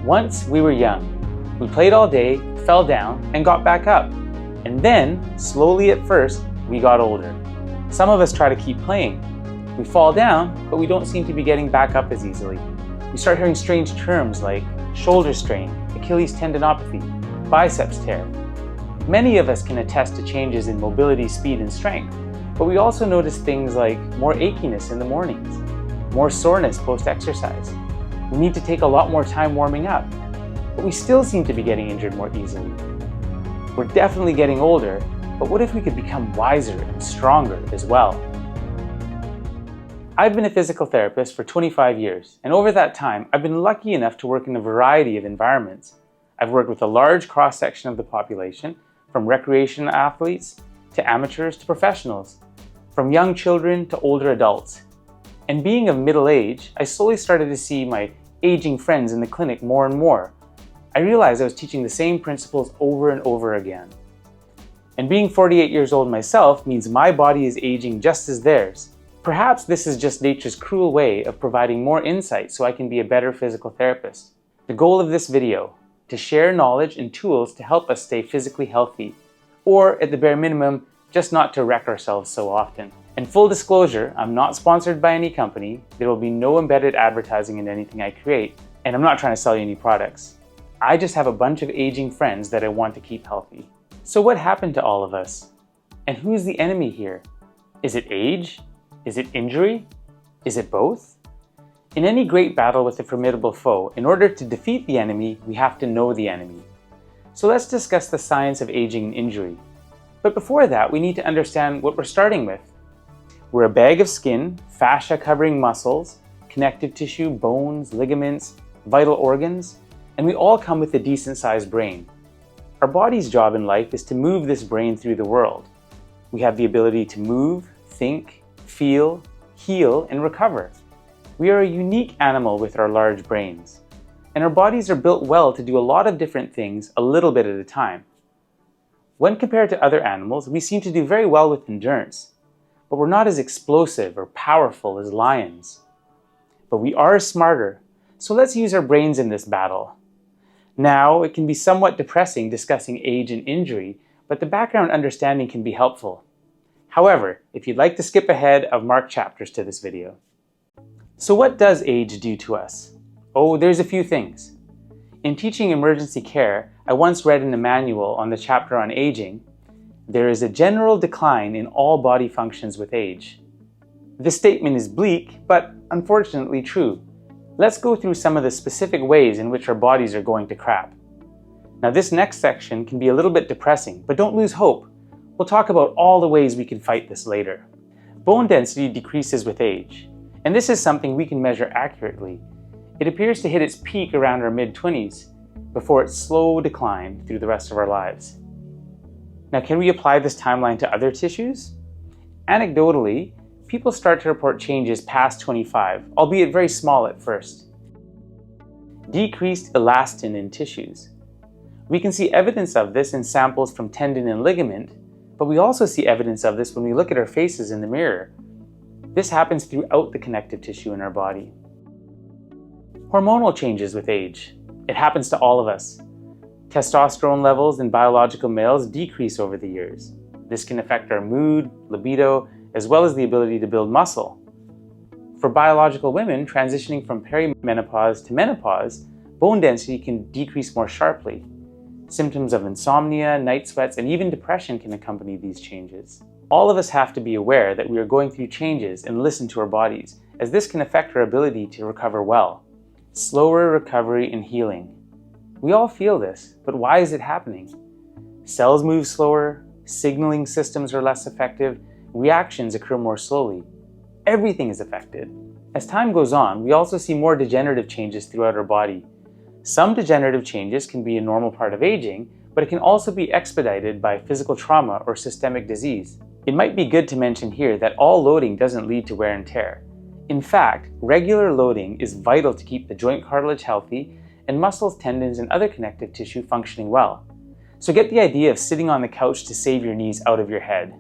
Once we were young. We played all day, fell down, and got back up. And then, slowly at first, we got older. Some of us try to keep playing. We fall down, but we don't seem to be getting back up as easily. We start hearing strange terms like shoulder strain, Achilles tendinopathy, biceps tear. Many of us can attest to changes in mobility, speed, and strength, but we also notice things like more achiness in the mornings, more soreness post-exercise. We need to take a lot more time warming up, but we still seem to be getting injured more easily. We're definitely getting older, but what if we could become wiser and stronger as well? I've been a physical therapist for 25 years, and over that time, I've been lucky enough to work in a variety of environments. I've worked with a large cross-section of the population, from recreational athletes to amateurs to professionals, from young children to older adults. And being of middle age, I slowly started to see my aging friends in the clinic more and more. I realized I was teaching the same principles over and over again. And being 48 years old myself means my body is aging just as theirs. Perhaps this is just nature's cruel way of providing more insight so I can be a better physical therapist. The goal of this video, to share knowledge and tools to help us stay physically healthy, or at the bare minimum, just not to wreck ourselves so often. And full disclosure, I'm not sponsored by any company, there will be no embedded advertising in anything I create, and I'm not trying to sell you any products. I just have a bunch of aging friends that I want to keep healthy. So what happened to all of us? And who's the enemy here? Is it age? Is it injury? Is it both? In any great battle with a formidable foe, in order to defeat the enemy, we have to know the enemy. So let's discuss the science of aging and injury. But before that, we need to understand what we're starting with. We're a bag of skin, fascia covering muscles, connective tissue, bones, ligaments, vital organs, and we all come with a decent-sized brain. Our body's job in life is to move this brain through the world. We have the ability to move, think, feel, heal, and recover. We are a unique animal with our large brains, and our bodies are built well to do a lot of different things a little bit at a time. When compared to other animals, we seem to do very well with endurance, but we're not as explosive or powerful as lions. But we are smarter, so let's use our brains in this battle. Now, it can be somewhat depressing discussing age and injury, but the background understanding can be helpful. However, if you'd like to skip ahead, I've marked chapters to this video. So what does age do to us? Oh, there's a few things. In teaching emergency care, I once read in a manual on the chapter on aging, there is a general decline in all body functions with age. This statement is bleak, but unfortunately true. Let's go through some of the specific ways in which our bodies are going to crap. Now this next section can be a little bit depressing, but don't lose hope. We'll talk about all the ways we can fight this later. Bone density decreases with age, and this is something we can measure accurately. It appears to hit its peak around our mid-20s, before its slow decline through the rest of our lives. Now, can we apply this timeline to other tissues? Anecdotally, people start to report changes past 25, albeit very small at first. Decreased elastin in tissues. We can see evidence of this in samples from tendon and ligament, but we also see evidence of this when we look at our faces in the mirror. This happens throughout the connective tissue in our body. Hormonal changes with age. It happens to all of us. Testosterone levels in biological males decrease over the years. This can affect our mood, libido, as well as the ability to build muscle. For biological women transitioning from perimenopause to menopause, bone density can decrease more sharply. Symptoms of insomnia, night sweats, and even depression can accompany these changes. All of us have to be aware that we are going through changes and listen to our bodies, as this can affect our ability to recover well. Slower recovery and healing. We all feel this, but why is it happening? Cells move slower, signaling systems are less effective, reactions occur more slowly. Everything is affected. As time goes on, we also see more degenerative changes throughout our body. Some degenerative changes can be a normal part of aging, but it can also be expedited by physical trauma or systemic disease. It might be good to mention here that all loading doesn't lead to wear and tear. In fact, regular loading is vital to keep the joint cartilage healthy and muscles, tendons, and other connective tissue functioning well. So get the idea of sitting on the couch to save your knees out of your head.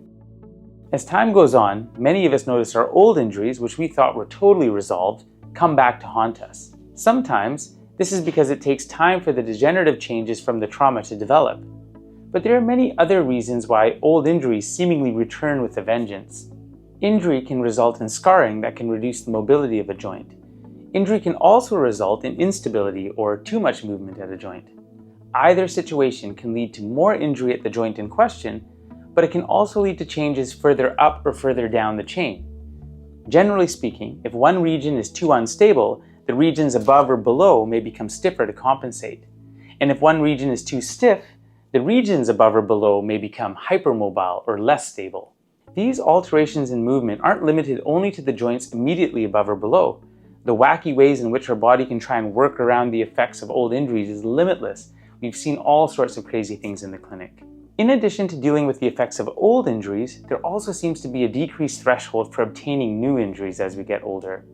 As time goes on, many of us notice our old injuries, which we thought were totally resolved, come back to haunt us. Sometimes, This is because it takes time for the degenerative changes from the trauma to develop. But there are many other reasons why old injuries seemingly return with a vengeance. Injury can result in scarring that can reduce the mobility of a joint. Injury can also result in instability or too much movement at a joint. Either situation can lead to more injury at the joint in question, but it can also lead to changes further up or further down the chain. Generally speaking, if one region is too unstable, the regions above or below may become stiffer to compensate. And if one region is too stiff, the regions above or below may become hypermobile or less stable. These alterations in movement aren't limited only to the joints immediately above or below. The wacky ways in which our body can try and work around the effects of old injuries is limitless. We've seen all sorts of crazy things in the clinic. In addition to dealing with the effects of old injuries, there also seems to be a decreased threshold for obtaining new injuries as we get older.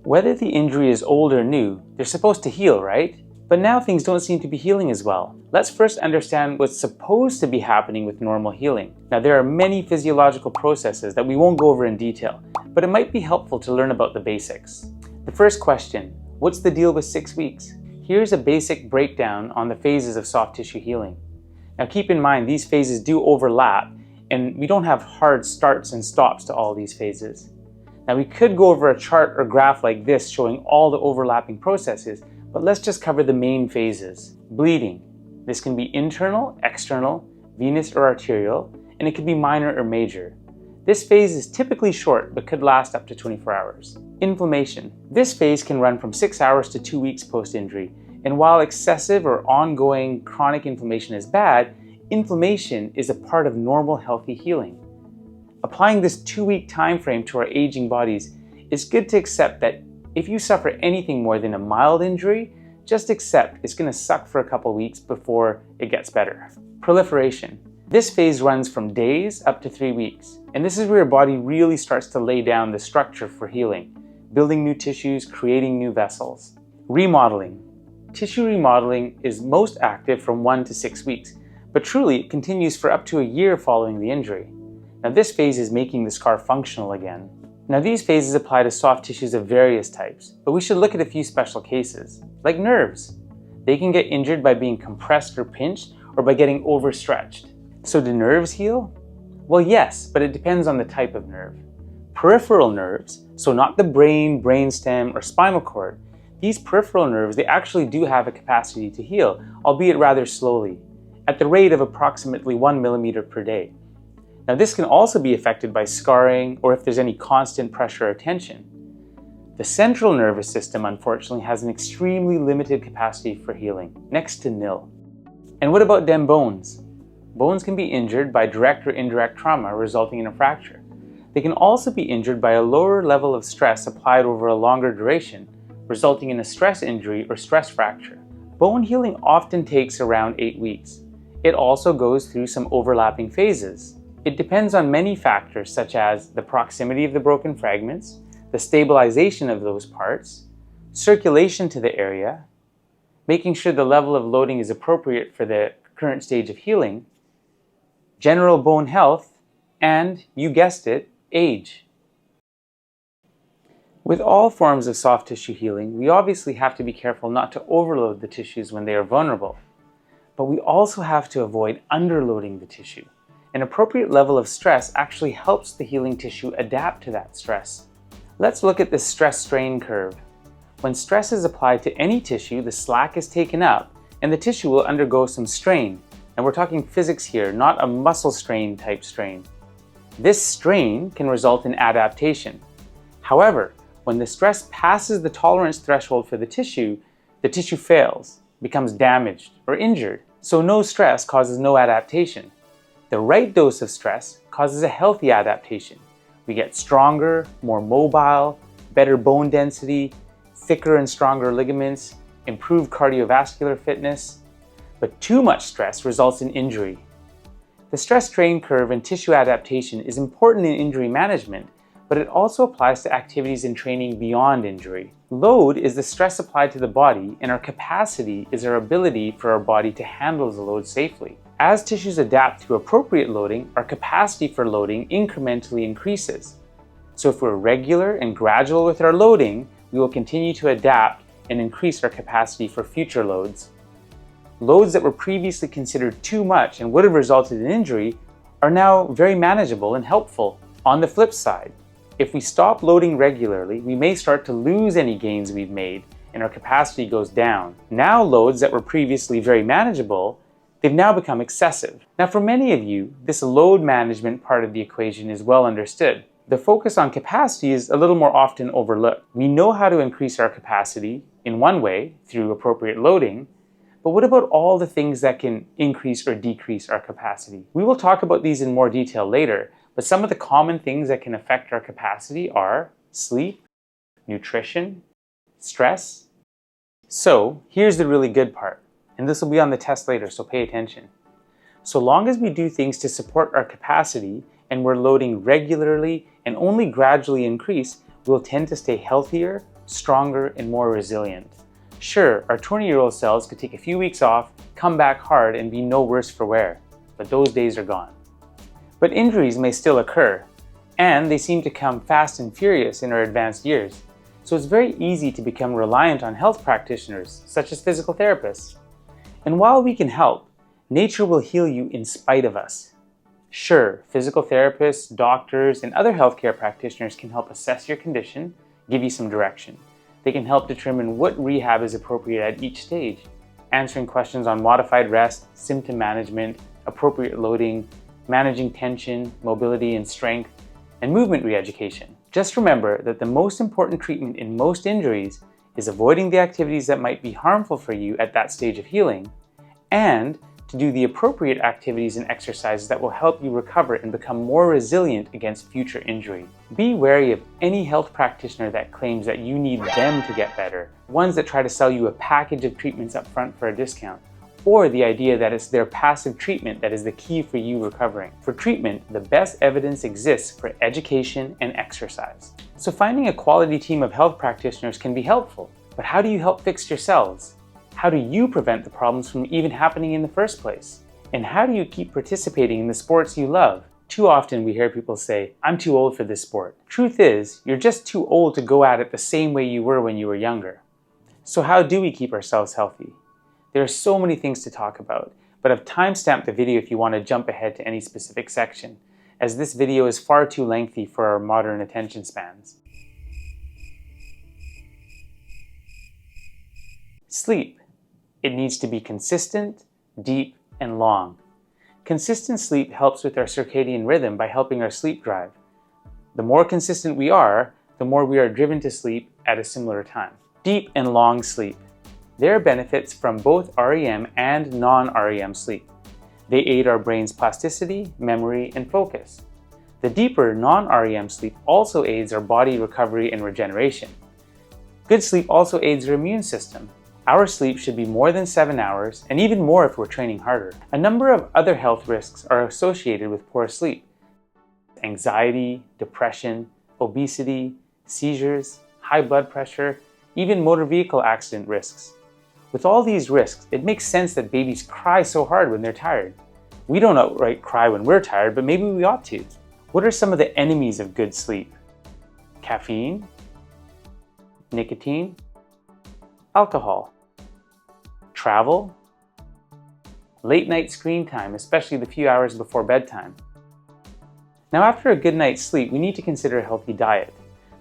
Whether the injury is old or new, they're supposed to heal, right? But now things don't seem to be healing as well. Let's first understand what's supposed to be happening with normal healing. Now, there are many physiological processes that we won't go over in detail, but it might be helpful to learn about the basics. The first question, what's the deal with 6 weeks? Here's a basic breakdown on the phases of soft tissue healing. Now keep in mind, these phases do overlap, and we don't have hard starts and stops to all these phases. Now we could go over a chart or graph like this showing all the overlapping processes, but let's just cover the main phases. Bleeding. This can be internal, external, venous or arterial, and it can be minor or major. This phase is typically short but could last up to 24 hours. Inflammation. This phase can run from 6 hours to 2 weeks post-injury, and while excessive or ongoing chronic inflammation is bad, inflammation is a part of normal healthy healing. Applying this 2-week time frame to our aging bodies, it's good to accept that if you suffer anything more than a mild injury, just accept it's going to suck for a couple weeks before it gets better. Proliferation. This phase runs from days up to 3 weeks, and this is where your body really starts to lay down the structure for healing, building new tissues, creating new vessels. Remodeling. Tissue remodeling is most active from 1 to 6 weeks, but truly it continues for up to a year following the injury. Now this phase is making the scar functional again. Now these phases apply to soft tissues of various types, but we should look at a few special cases, like nerves. They can get injured by being compressed or pinched, or by getting overstretched. So do nerves heal? Well, yes, but it depends on the type of nerve. Peripheral nerves, so not the brain, brainstem, or spinal cord, these peripheral nerves, they actually do have a capacity to heal, albeit rather slowly, at the rate of approximately 1 millimeter per day. Now this can also be affected by scarring or if there's any constant pressure or tension. The central nervous system, unfortunately, has an extremely limited capacity for healing, next to nil. And what about them bones? Bones can be injured by direct or indirect trauma resulting in a fracture. They can also be injured by a lower level of stress applied over a longer duration, resulting in a stress injury or stress fracture. Bone healing often takes around 8 weeks. It also goes through some overlapping phases. It depends on many factors such as the proximity of the broken fragments, the stabilization of those parts, circulation to the area, making sure the level of loading is appropriate for the current stage of healing, general bone health, and, you guessed it, age. With all forms of soft tissue healing, we obviously have to be careful not to overload the tissues when they are vulnerable. But we also have to avoid underloading the tissue. An appropriate level of stress actually helps the healing tissue adapt to that stress. Let's look at the stress-strain curve. When stress is applied to any tissue, the slack is taken up and the tissue will undergo some strain. And we're talking physics here, not a muscle strain type strain. This strain can result in adaptation. However, when the stress passes the tolerance threshold for the tissue fails, becomes damaged or injured. So no stress causes no adaptation. The right dose of stress causes a healthy adaptation. We get stronger, more mobile, better bone density, thicker and stronger ligaments, improved cardiovascular fitness. But too much stress results in injury. The stress-strain curve and tissue adaptation is important in injury management, but it also applies to activities and training beyond injury. Load is the stress applied to the body, and our capacity is our ability for our body to handle the load safely. As tissues adapt to appropriate loading, our capacity for loading incrementally increases. So if we're regular and gradual with our loading, we will continue to adapt and increase our capacity for future loads. Loads that were previously considered too much and would have resulted in injury are now very manageable and helpful. On the flip side, if we stop loading regularly, we may start to lose any gains we've made and our capacity goes down. Now loads that were previously very manageable, they've now become excessive. Now for many of you, this load management part of the equation is well understood. The focus on capacity is a little more often overlooked. We know how to increase our capacity in one way, through appropriate loading, but what about all the things that can increase or decrease our capacity? We will talk about these in more detail later, but some of the common things that can affect our capacity are sleep, nutrition, stress. So here's the really good part, and this will be on the test later, so pay attention. So long as we do things to support our capacity and we're loading regularly and only gradually increase, we'll tend to stay healthier, stronger, and more resilient. Sure, our 20-year-old cells could take a few weeks off, come back hard, and be no worse for wear, but those days are gone. But injuries may still occur, and they seem to come fast and furious in our advanced years. So it's very easy to become reliant on health practitioners, such as physical therapists. And while we can help, nature will heal you in spite of us. Sure, physical therapists, doctors, and other healthcare practitioners can help assess your condition, give you some direction. They can help determine what rehab is appropriate at each stage, answering questions on modified rest, symptom management, appropriate loading, managing tension, mobility and strength, and movement re-education. Just remember that the most important treatment in most injuries is avoiding the activities that might be harmful for you at that stage of healing, and to do the appropriate activities and exercises that will help you recover and become more resilient against future injury. Be wary of any health practitioner that claims that you need them to get better, ones that try to sell you a package of treatments up front for a discount, or the idea that it's their passive treatment that is the key for you recovering. For treatment, the best evidence exists for education and exercise. So finding a quality team of health practitioners can be helpful, but how do you help fix yourselves? How do you prevent the problems from even happening in the first place? And how do you keep participating in the sports you love? Too often we hear people say, "I'm too old for this sport." Truth is, you're just too old to go at it the same way you were when you were younger. So how do we keep ourselves healthy? There are so many things to talk about, but I've timestamped the video if you want to jump ahead to any specific section, as this video is far too lengthy for our modern attention spans. Sleep. It needs to be consistent, deep, and long. Consistent sleep helps with our circadian rhythm by helping our sleep drive. The more consistent we are, the more we are driven to sleep at a similar time. Deep and long sleep. There are benefits from both REM and non-REM sleep. They aid our brain's plasticity, memory, and focus. The deeper non-REM sleep also aids our body recovery and regeneration. Good sleep also aids our immune system. Our sleep should be more than 7 hours, and even more if we're training harder. A number of other health risks are associated with poor sleep. Anxiety, depression, obesity, seizures, high blood pressure, even motor vehicle accident risks. With all these risks, it makes sense that babies cry so hard when they're tired. We don't outright cry when we're tired, but maybe we ought to. What are some of the enemies of good sleep? Caffeine, nicotine, alcohol, travel, late night screen time, especially the few hours before bedtime. Now, after a good night's sleep, we need to consider a healthy diet.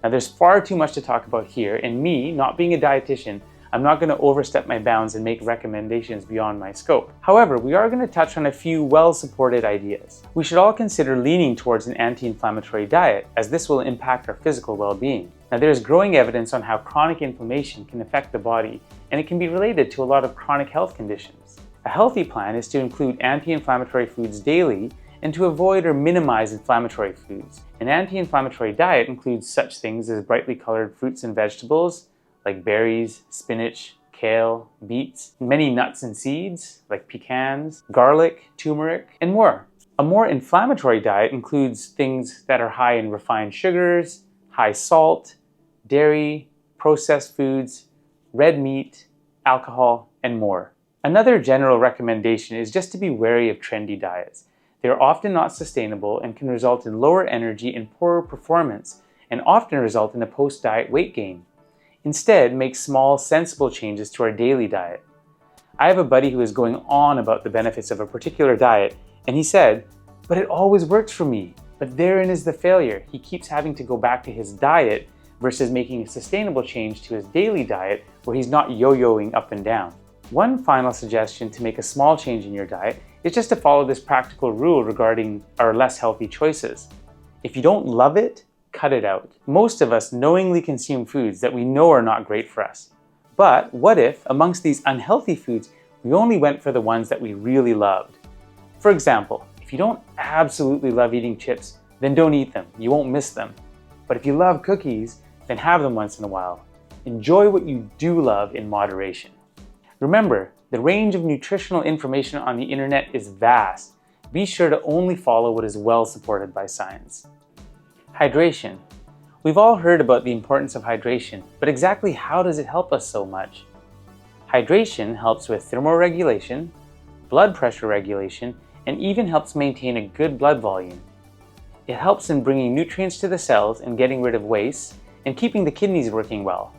Now, there's far too much to talk about here, and me, not being a dietitian, I'm not going to overstep my bounds and make recommendations beyond my scope. However, we are going to touch on a few well-supported ideas. We should all consider leaning towards an anti-inflammatory diet, as this will impact our physical well-being. Now, there is growing evidence on how chronic inflammation can affect the body, and it can be related to a lot of chronic health conditions. A healthy plan is to include anti-inflammatory foods daily and to avoid or minimize inflammatory foods. An anti-inflammatory diet includes such things as brightly colored fruits and vegetables, like berries, spinach, kale, beets, many nuts and seeds, like pecans, garlic, turmeric, and more. A more inflammatory diet includes things that are high in refined sugars, high salt, dairy, processed foods, red meat, alcohol, and more. Another general recommendation is just to be wary of trendy diets. They are often not sustainable and can result in lower energy and poorer performance, and often result in a post-diet weight gain. Instead, make small, sensible changes to our daily diet. I have a buddy who is going on about the benefits of a particular diet, and he said, "But it always works for me." But therein is the failure. He keeps having to go back to his diet versus making a sustainable change to his daily diet where he's not yo-yoing up and down. One final suggestion to make a small change in your diet is just to follow this practical rule regarding our less healthy choices. If you don't love it, cut it out. Most of us knowingly consume foods that we know are not great for us. But what if, amongst these unhealthy foods, we only went for the ones that we really loved? For example, if you don't absolutely love eating chips, then don't eat them. You won't miss them. But if you love cookies, then have them once in a while. Enjoy what you do love in moderation. Remember, the range of nutritional information on the internet is vast. Be sure to only follow what is well supported by science. Hydration. We've all heard about the importance of hydration, but exactly how does it help us so much? Hydration helps with thermoregulation, blood pressure regulation, and even helps maintain a good blood volume. It helps in bringing nutrients to the cells and getting rid of waste, and keeping the kidneys working well.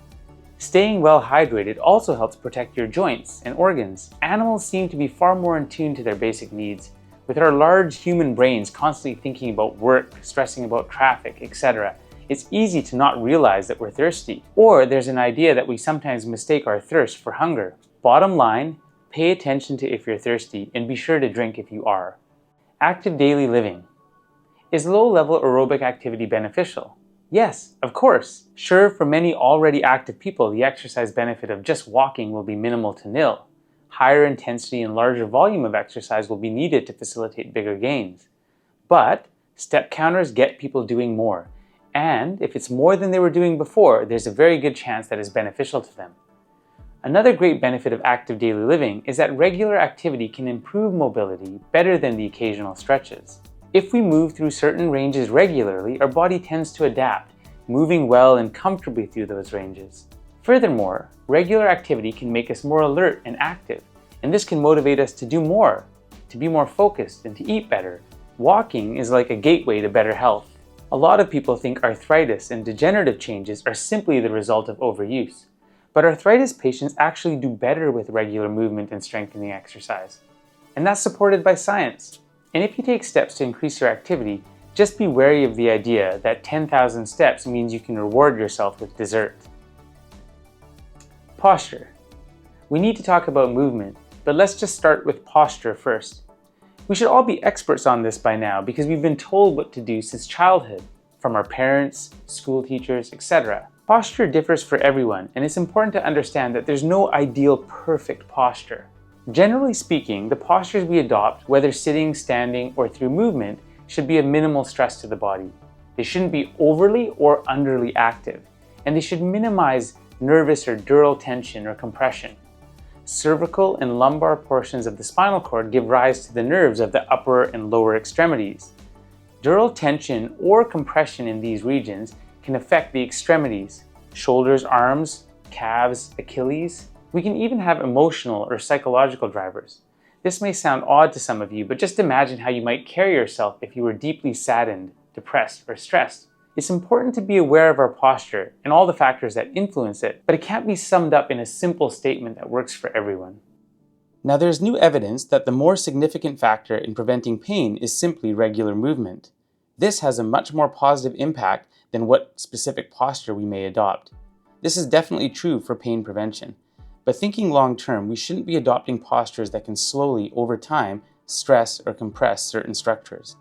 Staying well hydrated also helps protect your joints and organs. Animals seem to be far more in tune to their basic needs. With our large human brains constantly thinking about work, stressing about traffic, etc., it's easy to not realize that we're thirsty. Or there's an idea that we sometimes mistake our thirst for hunger. Bottom line, pay attention to if you're thirsty and be sure to drink if you are. Active daily living. Is low-level aerobic activity beneficial? Yes, of course. Sure, for many already active people, the exercise benefit of just walking will be minimal to nil. Higher intensity and larger volume of exercise will be needed to facilitate bigger gains. But step counters get people doing more. And if it's more than they were doing before, there's a very good chance that it's beneficial to them. Another great benefit of active daily living is that regular activity can improve mobility better than the occasional stretches. If we move through certain ranges regularly, our body tends to adapt, moving well and comfortably through those ranges. Furthermore, regular activity can make us more alert and active, and this can motivate us to do more, to be more focused, and to eat better. Walking is like a gateway to better health. A lot of people think arthritis and degenerative changes are simply the result of overuse, but arthritis patients actually do better with regular movement and strengthening exercise. And that's supported by science. And if you take steps to increase your activity, just be wary of the idea that 10,000 steps means you can reward yourself with dessert. Posture. We need to talk about movement, but let's just start with posture first. We should all be experts on this by now because we've been told what to do since childhood, from our parents, school teachers, etc. Posture differs for everyone, and it's important to understand that there's no ideal perfect posture. Generally speaking, the postures we adopt, whether sitting, standing, or through movement, should be a minimal stress to the body. They shouldn't be overly or underly active, and they should minimize nervous or dural tension or compression. Cervical and lumbar portions of the spinal cord give rise to the nerves of the upper and lower extremities. Dural tension or compression in these regions can affect the extremities, shoulders, arms, calves, Achilles. We can even have emotional or psychological drivers. This may sound odd to some of you, but just imagine how you might carry yourself if you were deeply saddened, depressed, or stressed. It's important to be aware of our posture and all the factors that influence it, but it can't be summed up in a simple statement that works for everyone. Now, there's new evidence that the more significant factor in preventing pain is simply regular movement. This has a much more positive impact than what specific posture we may adopt. This is definitely true for pain prevention. But thinking long-term, we shouldn't be adopting postures that can slowly, over time, stress or compress certain structures.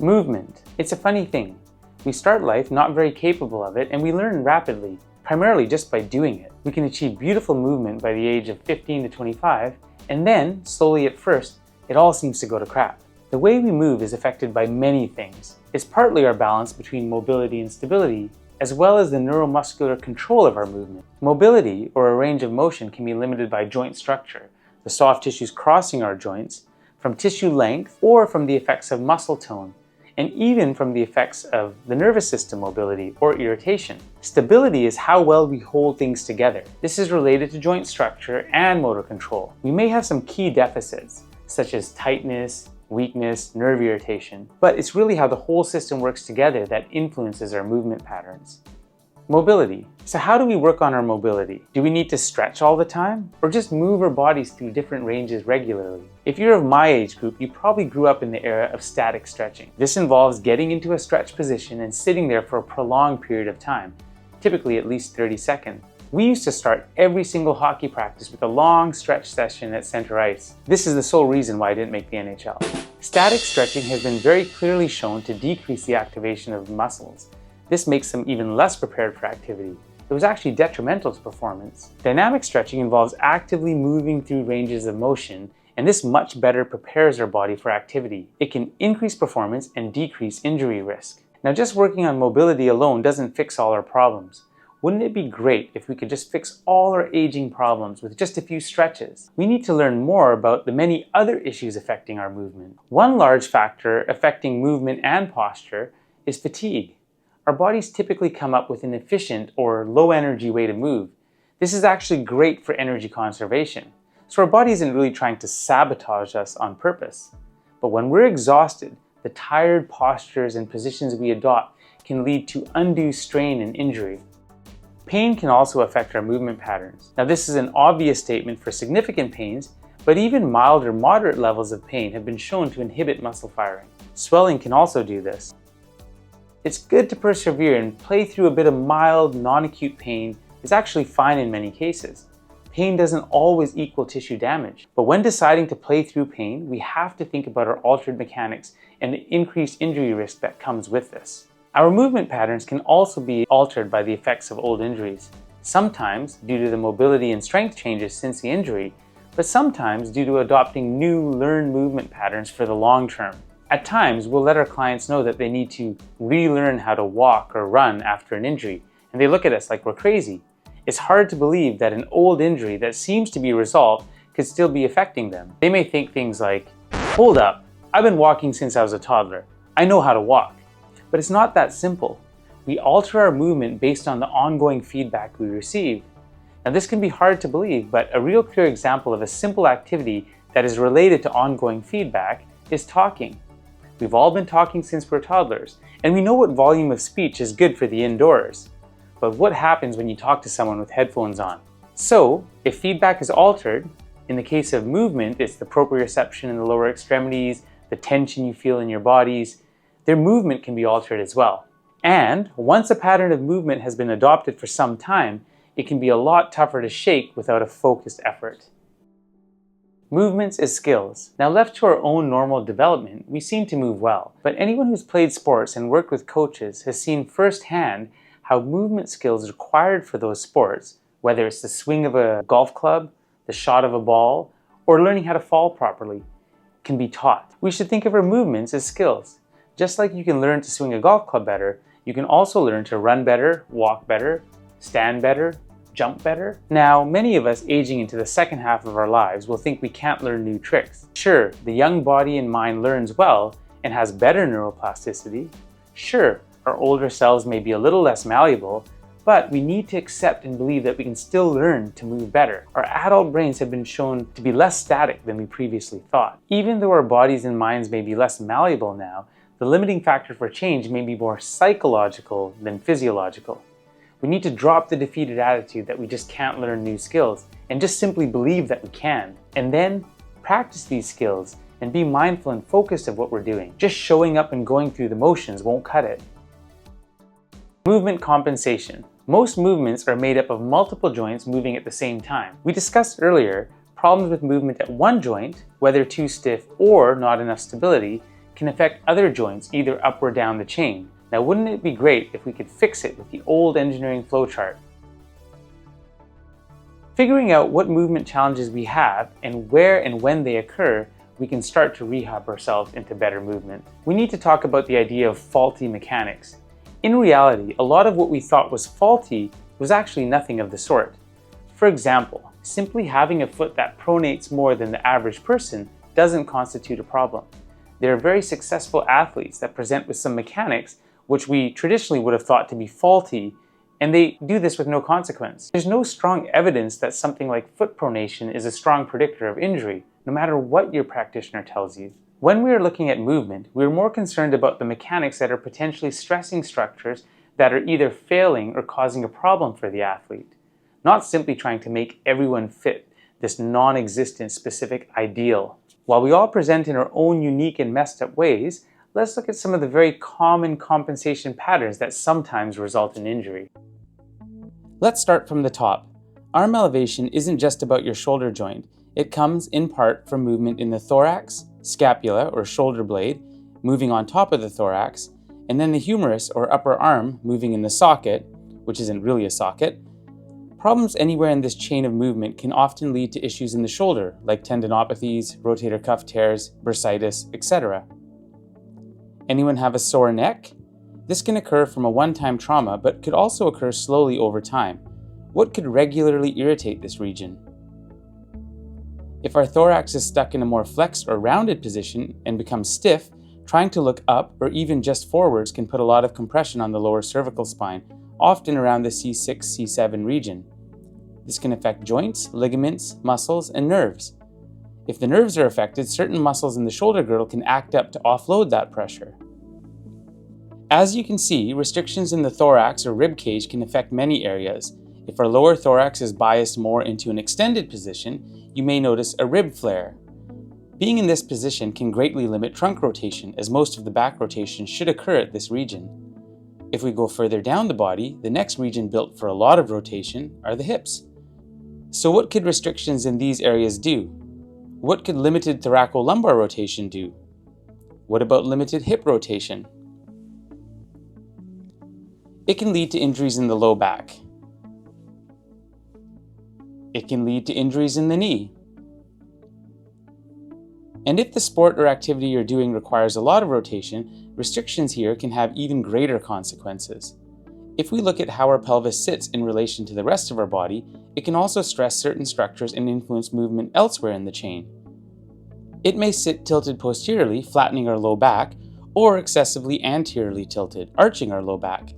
Movement. It's a funny thing. We start life not very capable of it, and we learn rapidly, primarily just by doing it. We can achieve beautiful movement by the age of 15 to 25, and then, slowly at first, it all seems to go to crap. The way we move is affected by many things. It's partly our balance between mobility and stability, as well as the neuromuscular control of our movement. Mobility, or a range of motion, can be limited by joint structure, the soft tissues crossing our joints, from tissue length, or from the effects of muscle tone, and even from the effects of the nervous system mobility or irritation. Stability is how well we hold things together. This is related to joint structure and motor control. We may have some key deficits, such as tightness, weakness, nerve irritation, but it's really how the whole system works together that influences our movement patterns. Mobility. So how do we work on our mobility? Do we need to stretch all the time, or just move our bodies through different ranges regularly? If you're of my age group, you probably grew up in the era of static stretching. This involves getting into a stretch position and sitting there for a prolonged period of time, typically at least 30 seconds. We used to start every single hockey practice with a long stretch session at center ice. This is the sole reason why I didn't make the NHL. Static stretching has been very clearly shown to decrease the activation of muscles. This makes them even less prepared for activity. It was actually detrimental to performance. Dynamic stretching involves actively moving through ranges of motion, and this much better prepares our body for activity. It can increase performance and decrease injury risk. Now, just working on mobility alone doesn't fix all our problems. Wouldn't it be great if we could just fix all our aging problems with just a few stretches? We need to learn more about the many other issues affecting our movement. One large factor affecting movement and posture is fatigue. Our bodies typically come up with an efficient or low energy way to move. This is actually great for energy conservation. So our body isn't really trying to sabotage us on purpose. But when we're exhausted, the tired postures and positions we adopt can lead to undue strain and injury. Pain can also affect our movement patterns. Now, this is an obvious statement for significant pains, but even mild or moderate levels of pain have been shown to inhibit muscle firing. Swelling can also do this. It's good to persevere and play through a bit of mild, non-acute pain is actually fine in many cases. Pain doesn't always equal tissue damage, but when deciding to play through pain, we have to think about our altered mechanics and the increased injury risk that comes with this. Our movement patterns can also be altered by the effects of old injuries, sometimes due to the mobility and strength changes since the injury, but sometimes due to adopting new learned movement patterns for the long term. At times, we'll let our clients know that they need to relearn how to walk or run after an injury, and they look at us like we're crazy. It's hard to believe that an old injury that seems to be resolved could still be affecting them. They may think things like, "Hold up, I've been walking since I was a toddler. I know how to walk." But it's not that simple. We alter our movement based on the ongoing feedback we receive. Now, this can be hard to believe, but a real clear example of a simple activity that is related to ongoing feedback is talking. We've all been talking since we're toddlers, and we know what volume of speech is good for the indoors. But what happens when you talk to someone with headphones on? So, if feedback is altered, in the case of movement, it's the proprioception in the lower extremities, the tension you feel in your bodies, their movement can be altered as well. And once a pattern of movement has been adopted for some time, it can be a lot tougher to shake without a focused effort. Movements as skills. Now, left to our own normal development, we seem to move well. But anyone who's played sports and worked with coaches has seen firsthand how movement skills required for those sports, whether it's the swing of a golf club, the shot of a ball, or learning how to fall properly, can be taught. We should think of our movements as skills. Just like you can learn to swing a golf club better, you can also learn to run better, walk better, stand better, jump better. Now, many of us aging into the second half of our lives will think we can't learn new tricks. Sure, the young body and mind learns well and has better neuroplasticity. Sure, our older selves may be a little less malleable, but we need to accept and believe that we can still learn to move better. Our adult brains have been shown to be less static than we previously thought. Even though our bodies and minds may be less malleable now, the limiting factor for change may be more psychological than physiological. We need to drop the defeated attitude that we just can't learn new skills and just simply believe that we can. And then practice these skills and be mindful and focused of what we're doing. Just showing up and going through the motions won't cut it. Movement compensation. Most movements are made up of multiple joints moving at the same time. We discussed earlier, problems with movement at one joint, whether too stiff or not enough stability, can affect other joints either up or down the chain. Now, wouldn't it be great if we could fix it with the old engineering flowchart? Figuring out what movement challenges we have and where and when they occur, we can start to rehab ourselves into better movement. We need to talk about the idea of faulty mechanics. In reality, a lot of what we thought was faulty was actually nothing of the sort. For example, simply having a foot that pronates more than the average person doesn't constitute a problem. There are very successful athletes that present with some mechanics which we traditionally would have thought to be faulty, and they do this with no consequence. There's no strong evidence that something like foot pronation is a strong predictor of injury, no matter what your practitioner tells you. When we are looking at movement, we are more concerned about the mechanics that are potentially stressing structures that are either failing or causing a problem for the athlete, not simply trying to make everyone fit this non-existent specific ideal. While we all present in our own unique and messed up ways, let's look at some of the very common compensation patterns that sometimes result in injury. Let's start from the top. Arm elevation isn't just about your shoulder joint. It comes in part from movement in the thorax, scapula or shoulder blade, moving on top of the thorax, and then the humerus or upper arm moving in the socket, which isn't really a socket. Problems anywhere in this chain of movement can often lead to issues in the shoulder, like tendinopathies, rotator cuff tears, bursitis, etc. Anyone have a sore neck? This can occur from a one-time trauma, but could also occur slowly over time. What could regularly irritate this region? If our thorax is stuck in a more flexed or rounded position and becomes stiff, trying to look up or even just forwards can put a lot of compression on the lower cervical spine, often around the C6, C7 region. This can affect joints, ligaments, muscles, and nerves. If the nerves are affected, certain muscles in the shoulder girdle can act up to offload that pressure. As you can see, restrictions in the thorax or rib cage can affect many areas. If our lower thorax is biased more into an extended position, you may notice a rib flare. Being in this position can greatly limit trunk rotation, as most of the back rotation should occur at this region. If we go further down the body, the next region built for a lot of rotation are the hips. So what could restrictions in these areas do? What could limited thoracolumbar rotation do? What about limited hip rotation? It can lead to injuries in the low back. It can lead to injuries in the knee. And if the sport or activity you're doing requires a lot of rotation, restrictions here can have even greater consequences. If we look at how our pelvis sits in relation to the rest of our body, it can also stress certain structures and influence movement elsewhere in the chain. It may sit tilted posteriorly, flattening our low back, or excessively anteriorly tilted, arching our low back.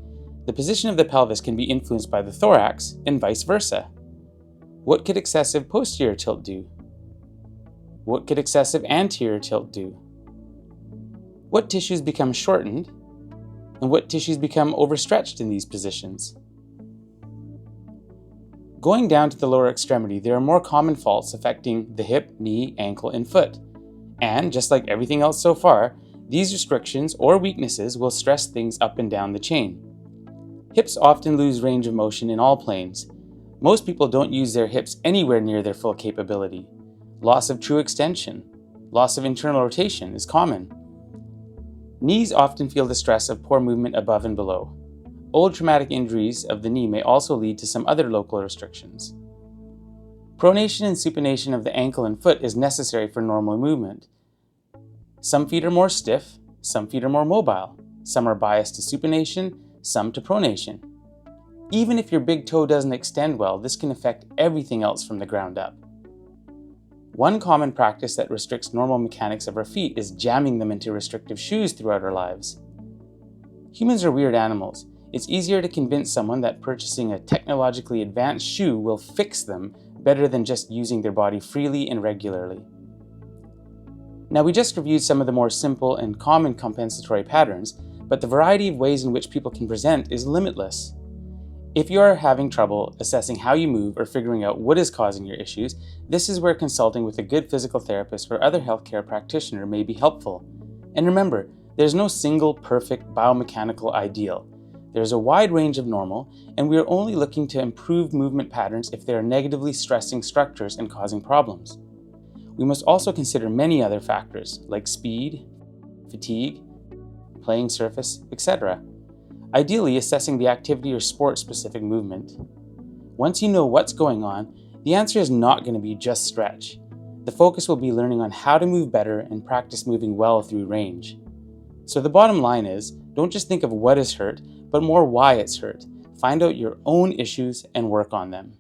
The position of the pelvis can be influenced by the thorax and vice versa. What could excessive posterior tilt do? What could excessive anterior tilt do? What tissues become shortened? And what tissues become overstretched in these positions? Going down to the lower extremity, there are more common faults affecting the hip, knee, ankle, and foot. And just like everything else so far, these restrictions or weaknesses will stress things up and down the chain. Hips often lose range of motion in all planes. Most people don't use their hips anywhere near their full capability. Loss of true extension, loss of internal rotation is common. Knees often feel the stress of poor movement above and below. Old traumatic injuries of the knee may also lead to some other local restrictions. Pronation and supination of the ankle and foot is necessary for normal movement. Some feet are more stiff, some feet are more mobile. Some are biased to supination, some to pronation. Even if your big toe doesn't extend well, this can affect everything else from the ground up. One common practice that restricts normal mechanics of our feet is jamming them into restrictive shoes throughout our lives. Humans are weird animals. It's easier to convince someone that purchasing a technologically advanced shoe will fix them better than just using their body freely and regularly. Now, we just reviewed some of the more simple and common compensatory patterns, but the variety of ways in which people can present is limitless. If you are having trouble assessing how you move or figuring out what is causing your issues, this is where consulting with a good physical therapist or other healthcare practitioner may be helpful. And remember, there's no single perfect biomechanical ideal. There's a wide range of normal, and we are only looking to improve movement patterns if they are negatively stressing structures and causing problems. We must also consider many other factors like speed, fatigue, playing surface, etc. Ideally, assessing the activity or sport-specific movement. Once you know what's going on, the answer is not going to be just stretch. The focus will be learning on how to move better and practice moving well through range. So the bottom line is, don't just think of what is hurt, but more why it's hurt. Find out your own issues and work on them.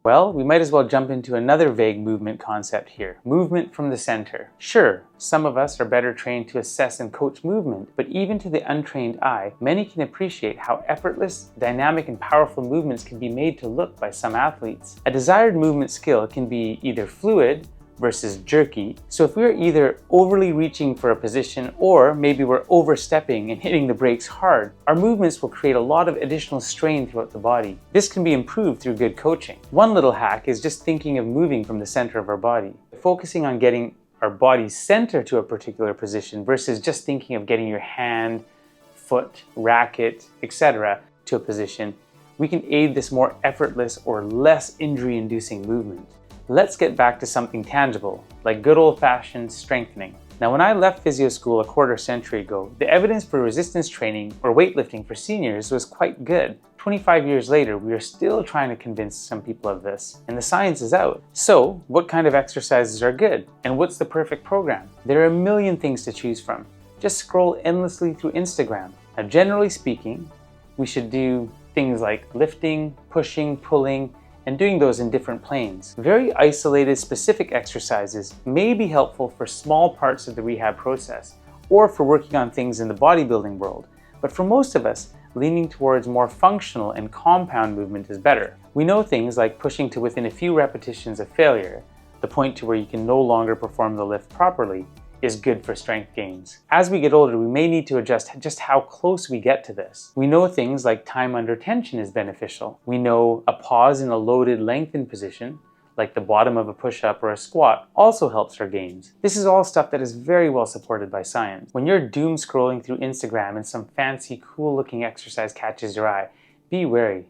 Well, we might as well jump into another vague movement concept here, movement from the center. Sure, some of us are better trained to assess and coach movement, but even to the untrained eye, many can appreciate how effortless, dynamic, and powerful movements can be made to look by some athletes. A desired movement skill can be either fluid versus jerky. So if we're either overly reaching for a position or maybe we're overstepping and hitting the brakes hard, our movements will create a lot of additional strain throughout the body. This can be improved through good coaching. One little hack is just thinking of moving from the center of our body, focusing on getting our body's center to a particular position versus just thinking of getting your hand, foot, racket, etc. to a position. We can aid this more effortless or less injury-inducing movement. Let's get back to something tangible, like good old-fashioned strengthening. Now, when I left physio school a quarter century ago, the evidence for resistance training or weightlifting for seniors was quite good. 25 years later, we are still trying to convince some people of this, and the science is out. So, what kind of exercises are good? And what's the perfect program? There are a million things to choose from. Just scroll endlessly through Instagram. Now, generally speaking, we should do things like lifting, pushing, pulling, and doing those in different planes. Very isolated, specific exercises may be helpful for small parts of the rehab process or for working on things in the bodybuilding world. But for most of us, leaning towards more functional and compound movement is better. We know things like pushing to within a few repetitions of failure, the point to where you can no longer perform the lift properly, is good for strength gains. As we get older, we may need to adjust just how close we get to this. We know things like time under tension is beneficial. We know a pause in a loaded lengthened position, like the bottom of a push-up or a squat, also helps our gains. This is all stuff that is very well supported by science. When you're doom scrolling through Instagram and some fancy, cool-looking exercise catches your eye, be wary.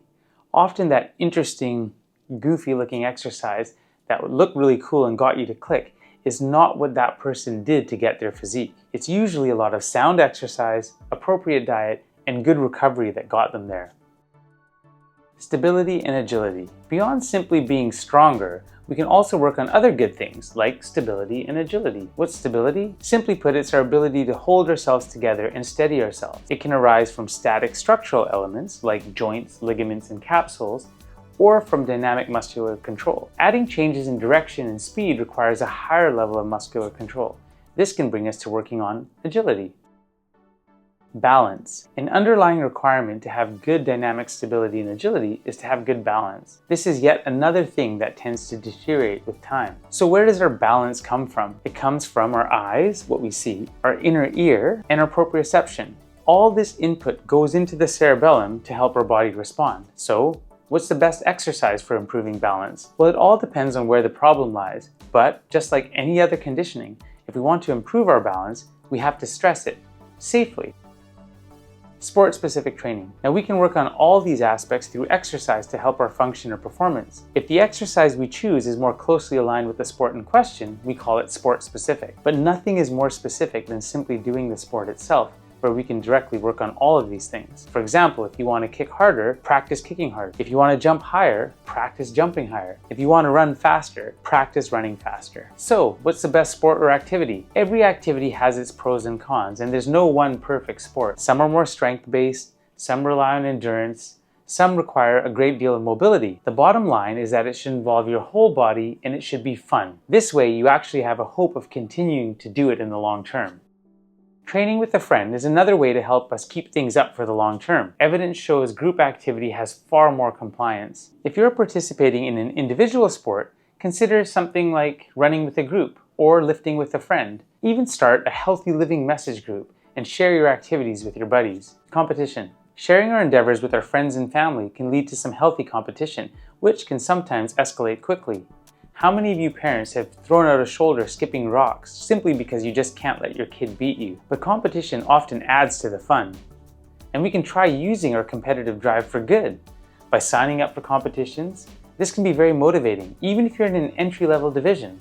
Often that interesting, goofy-looking exercise that would look really cool and got you to click is not what that person did to get their physique. It's usually a lot of sound exercise, appropriate diet, and good recovery that got them there. Stability and agility. Beyond simply being stronger, we can also work on other good things like stability and agility. What's stability? Simply put, it's our ability to hold ourselves together and steady ourselves. It can arise from static structural elements like joints, ligaments, and capsules, or from dynamic muscular control. Adding changes in direction and speed requires a higher level of muscular control. This can bring us to working on agility. Balance. An underlying requirement to have good dynamic stability and agility is to have good balance. This is yet another thing that tends to deteriorate with time. So where does our balance come from? It comes from our eyes, what we see, our inner ear, and our proprioception. All this input goes into the cerebellum to help our body respond. So, what's the best exercise for improving balance? Well, it all depends on where the problem lies. But just like any other conditioning, if we want to improve our balance, we have to stress it safely. Sport-specific training. Now, we can work on all these aspects through exercise to help our function or performance. If the exercise we choose is more closely aligned with the sport in question, we call it sport-specific. But nothing is more specific than simply doing the sport itself, where we can directly work on all of these things. For example, if you want to kick harder, practice kicking harder. If you want to jump higher, practice jumping higher. If you want to run faster, practice running faster. So, what's the best sport or activity? Every activity has its pros and cons, and there's no one perfect sport. Some are more strength-based, some rely on endurance, some require a great deal of mobility. The bottom line is that it should involve your whole body and it should be fun. This way, you actually have a hope of continuing to do it in the long term. Training with a friend is another way to help us keep things up for the long term. Evidence shows group activity has far more compliance. If you're participating in an individual sport, consider something like running with a group or lifting with a friend. Even start a healthy living message group and share your activities with your buddies. Competition. Sharing our endeavors with our friends and family can lead to some healthy competition, which can sometimes escalate quickly. How many of you parents have thrown out a shoulder skipping rocks simply because you just can't let your kid beat you? But competition often adds to the fun. And we can try using our competitive drive for good. By signing up for competitions, this can be very motivating, even if you're in an entry-level division.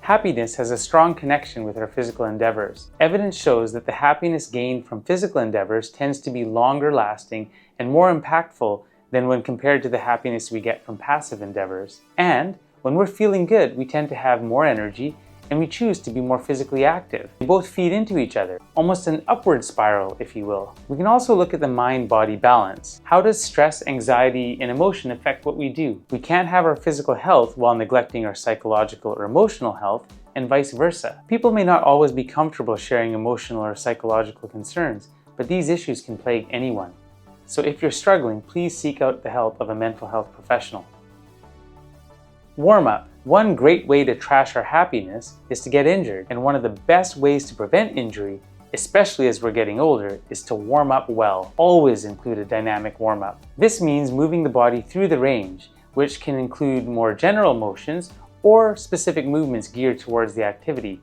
Happiness has a strong connection with our physical endeavors. Evidence shows that the happiness gained from physical endeavors tends to be longer lasting and more impactful than when compared to the happiness we get from passive endeavors. And when we're feeling good, we tend to have more energy and we choose to be more physically active. They both feed into each other, almost an upward spiral, if you will. We can also look at the mind-body balance. How does stress, anxiety, and emotion affect what we do? We can't have our physical health while neglecting our psychological or emotional health, and vice versa. People may not always be comfortable sharing emotional or psychological concerns, but these issues can plague anyone. So if you're struggling, please seek out the help of a mental health professional. Warm up. One great way to trash our happiness is to get injured, and one of the best ways to prevent injury, especially as we're getting older, is to warm up well. Always include a dynamic warm-up. This means moving the body through the range, which can include more general motions or specific movements geared towards the activity.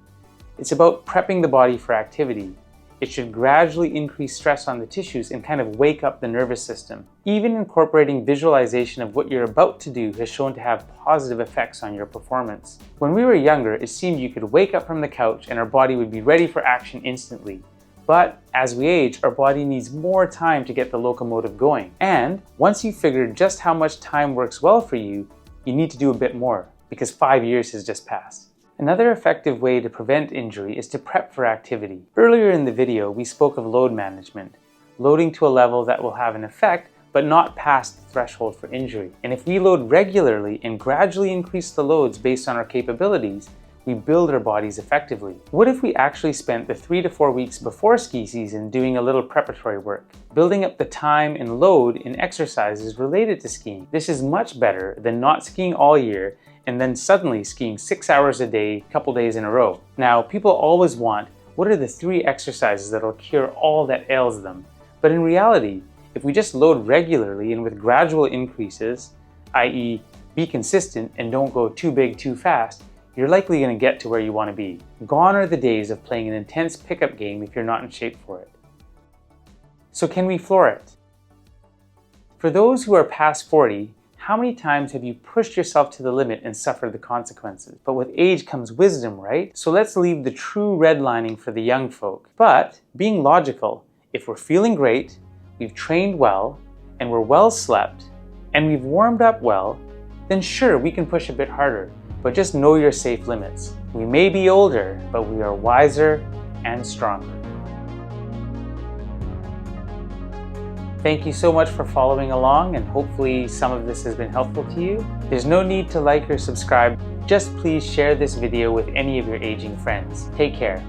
It's about prepping the body for activity. It should gradually increase stress on the tissues and kind of wake up the nervous system. Even incorporating visualization of what you're about to do has shown to have positive effects on your performance. When we were younger, it seemed you could wake up from the couch and our body would be ready for action instantly. But as we age, our body needs more time to get the locomotive going. And once you've figured just how much time works well for you, you need to do a bit more, because 5 years has just passed. Another effective way to prevent injury is to prep for activity. Earlier in the video, we spoke of load management, loading to a level that will have an effect but not past the threshold for injury. And if we load regularly and gradually increase the loads based on our capabilities, we build our bodies effectively. What if we actually spent the 3 to 4 weeks before ski season doing a little preparatory work, building up the time and load in exercises related to skiing? This is much better than not skiing all year and then suddenly skiing 6 hours a day, a couple days in a row. Now, people always want, what are the 3 exercises that'll cure all that ails them? But in reality, if we just load regularly and with gradual increases, i.e. be consistent and don't go too big too fast, you're likely going to get to where you want to be. Gone are the days of playing an intense pickup game if you're not in shape for it. So can we floor it? For those who are past 40, how many times have you pushed yourself to the limit and suffered the consequences? But with age comes wisdom, right? So let's leave the true redlining for the young folk. But being logical, if we're feeling great, we've trained well, and we're well slept, and we've warmed up well, then sure, we can push a bit harder. But just know your safe limits. We may be older, but we are wiser and stronger. Thank you so much for following along, and hopefully some of this has been helpful to you. There's no need to like or subscribe. Just please share this video with any of your aging friends. Take care.